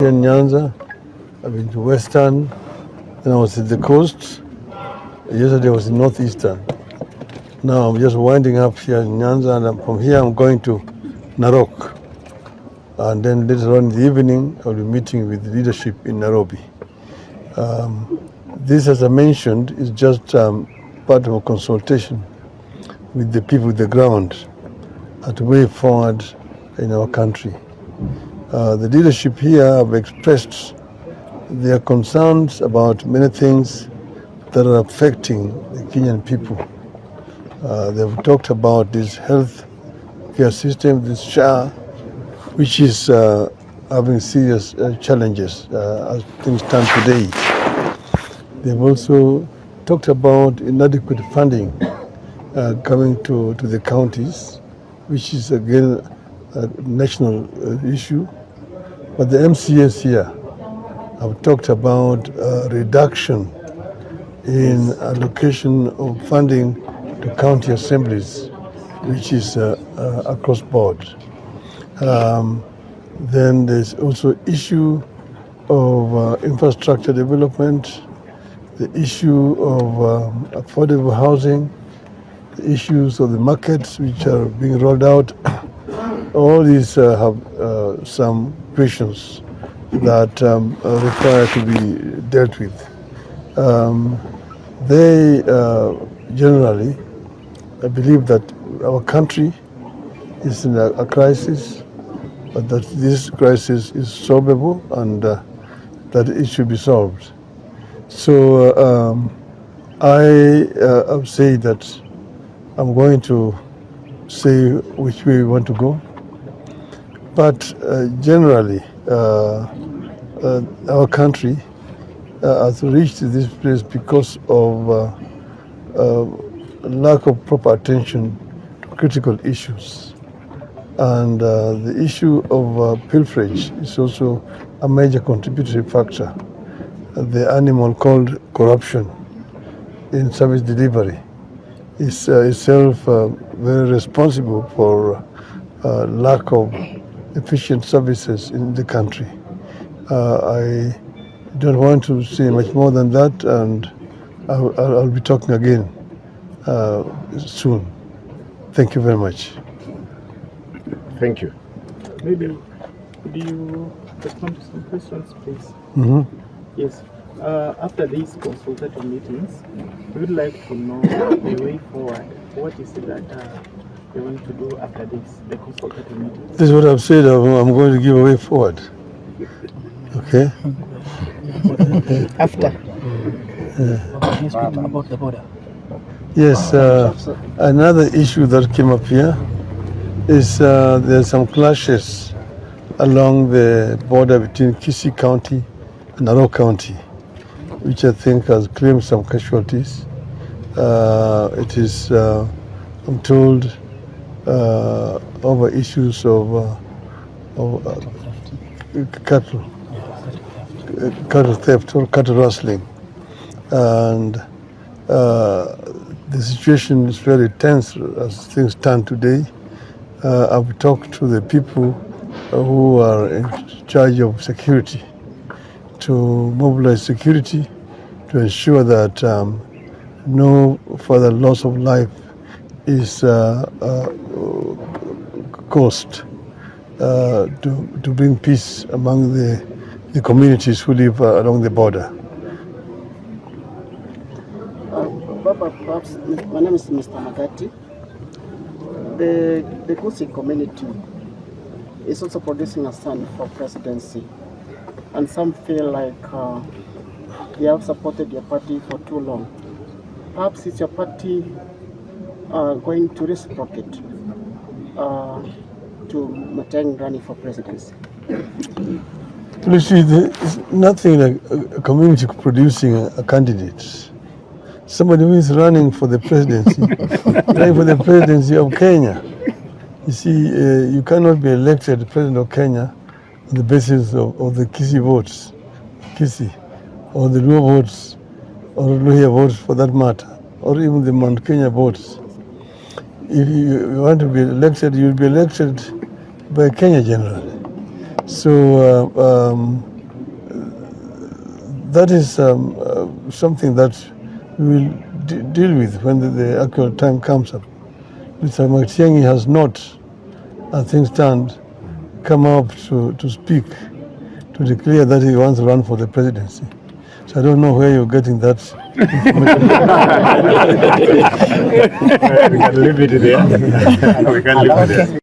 in Nyanza, I've been to Western, then I was at the coast. Yesterday I was in Northeastern. Now I'm just winding up here in Nyanza, and from here I'm going to Narok. And then later on in the evening, I'll be meeting with the leadership in Nairobi. This, as I mentioned, is just part of a consultation with the people on the ground at the way forward in our country. The leadership here have expressed their concerns about many things that are affecting the Kenyan people. They've talked about this health care system, this SHA, which is having serious challenges as things stand today. They've also talked about inadequate funding coming to the counties, which is again a national issue. But the MCAs here have talked about reduction in allocation of funding to county assemblies, which is across board. Then there's also issue of infrastructure development, the issue of affordable housing, the issues of the markets which are being rolled out. All these have some questions that require to be dealt with. They generally believe that our country is in a crisis, but that this crisis is solvable and that it should be solved. So I say that I'm going to say which way we want to go. But generally, our country has reached this place because of lack of proper attention to critical issues. And the issue of pilferage is also a major contributory factor. The animal called corruption in service delivery is itself very responsible for lack of efficient services in the country. I don't want to say much more than that, and I'll be talking again soon. Thank you very much. Thank you. Maybe could you respond to some questions, please? Mm-hmm. Yes. After these consultative meetings, we would like to know the way forward. What is it that they want to do after this, the consultative meetings? This is what I've said. I'm going to give a way forward. Okay? After? About the border. Yes, another issue that came up here is there's some clashes along the border between Kisii County and Narok County, which I think has claimed some casualties. It is, I'm told, over issues of cattle theft or cattle rustling. And the situation is very tense as things stand today. I've talked to the people who are in charge of security to mobilize security to ensure that no further loss of life is caused to bring peace among the communities who live along the border. Baba, perhaps, my name is Mr. Magati. The Gusii community is also producing a son for presidency, and some feel like they have supported your party for too long. Perhaps is your party going to reciprocate to Matiang'i running for presidency? You see, there's nothing like a community producing a candidate. Somebody who is running for the presidency, running for the presidency of Kenya. You see, you cannot be elected president of Kenya on the basis of the Kisii votes, Kisii, or the Luo votes, or Luhya votes for that matter, or even the Mount Kenya votes. If you want to be elected, you'll be elected by Kenya generally. So that is something that we will deal with when the actual time comes up. Mr. Matiang'i has not, as things stand, come up to speak, to declare that he wants to run for the presidency. So I don't know where you're getting that information. We can leave it there. We can leave it there.